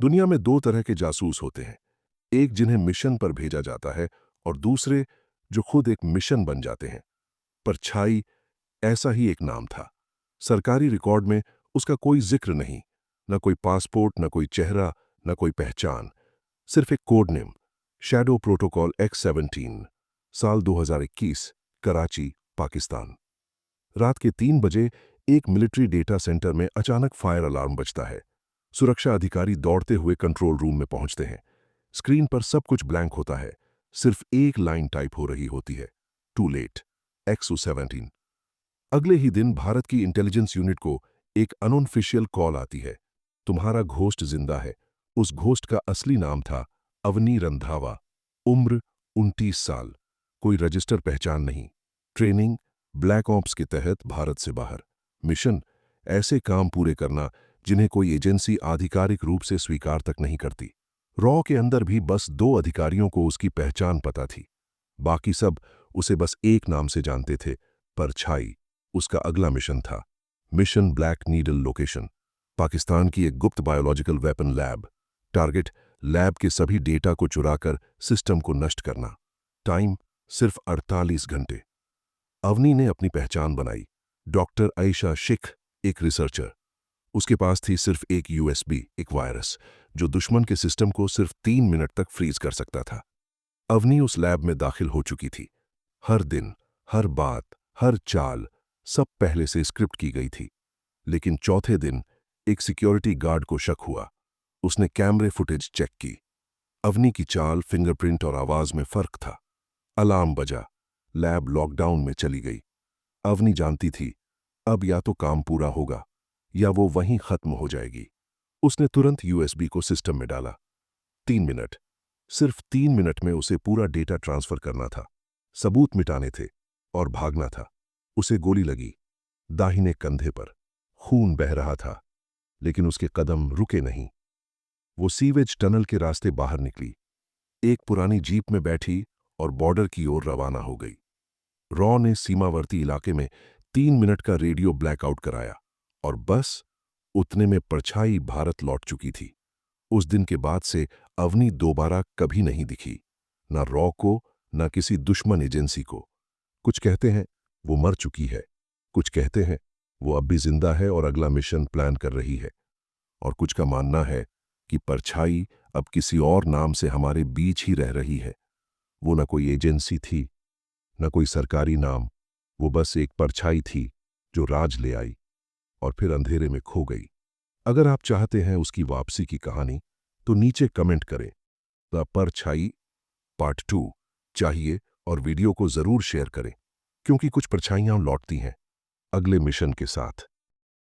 दुनिया में दो तरह के जासूस होते हैं, एक जिन्हें मिशन पर भेजा जाता है और दूसरे जो खुद एक मिशन बन जाते हैं। परछाई ऐसा ही एक नाम था। सरकारी रिकॉर्ड में उसका कोई जिक्र नहीं, न कोई पासपोर्ट, न कोई चेहरा, न कोई पहचान, सिर्फ एक code name, shadow protocol X-17। साल 2021, कराची, पाकिस्तान। रात के 3 बजे एक मिलिट्री डेटा सेंटर में अचानक फायर अलार्म बजता है। सुरक्षा अधिकारी दौड़ते हुए कंट्रोल रूम में पहुंचते हैं। स्क्रीन पर सब कुछ ब्लैंक होता है, सिर्फ एक लाइन टाइप हो रही होती है, टू लेट, X-17। अगले ही दिन भारत की इंटेलिजेंस यूनिट को एक अनऑफिशियल कॉल आती है, तुम्हारा घोस्ट जिंदा है। उस घोस्ट का असली नाम था अवनी रंधावा, उम्र 29 साल, कोई रजिस्टर पहचान नहीं। ट्रेनिंग ब्लैक ऑप्स के तहत भारत से बाहर। मिशन ऐसे काम पूरे करना जिन्हें कोई एजेंसी आधिकारिक रूप से स्वीकार तक नहीं करती। रॉ के अंदर भी बस 2 अधिकारियों को उसकी पहचान पता थी, बाकी सब उसे बस एक नाम से जानते थे, परछाई। उसका अगला मिशन था mission black needle location, Pakistan की एक गुप्त biological weapon lab. Target lab के सभी डेटा को चुराकर सिस्टम को नष्ट करना। टाइम सिर्फ 48 घंटे। अवनी ने अपनी पहचान बनाई, डॉक्टर आयशा शेख, एक रिसर्चर। उसके पास थी सिर्फ एक यूएसबी, एक वायरस जो दुश्मन के सिस्टम को सिर्फ 3 मिनट तक फ्रीज कर सकता था। अवनी उस लैब में दाखिल हो चुकी थी। हर दिन, हर बात, हर चाल सब पहले से स्क्रिप्ट की गई थी। लेकिन चौथे दिन एक सिक्योरिटी गार्ड को शक हुआ। उसने कैमरे फुटेज चेक की। अवनी की चाल, फिंगरप्रिंट और आवाज में फर्क था। अलार्म बजा, लैब लॉकडाउन में चली गई। अवनी जानती थी अब या तो काम पूरा होगा या वो वहीं खत्म हो जाएगी। उसने तुरंत यूएसबी को सिस्टम में डाला। 3 मिनट, सिर्फ 3 मिनट में उसे पूरा डेटा ट्रांसफर करना था, सबूत मिटाने थे और भागना था। उसे गोली लगी, दाहिने कंधे पर। खून बह रहा था, लेकिन उसके कदम रुके नहीं। वो सीवेज टनल के रास्ते बाहर निकली, एक पुरानी जीप में बैठी और बॉर्डर की ओर रवाना हो गई। रॉ ने सीमावर्ती इलाके में 3 मिनट का रेडियो ब्लैकआउट कराया और बस उतने में परछाई भारत लौट चुकी थी। उस दिन के बाद से अवनी दोबारा कभी नहीं दिखी, ना रॉ को, ना किसी दुश्मन एजेंसी को। कुछ कहते हैं वो मर चुकी है, कुछ कहते हैं वो अब भी जिंदा है और अगला मिशन प्लान कर रही है, और कुछ का मानना है कि परछाई अब किसी और नाम से हमारे बीच ही रह रही है। वो ना कोई एजेंसी थी, न कोई सरकारी नाम, वो बस एक परछाई थी जो राज ले आई और फिर अंधेरे में खो गई। अगर आप चाहते हैं उसकी वापसी की कहानी, तो नीचे कमेंट करें द परछाई पार्ट 2 चाहिए और वीडियो को जरूर शेयर करें, क्योंकि कुछ परछाइयां लौटती हैं अगले मिशन के साथ।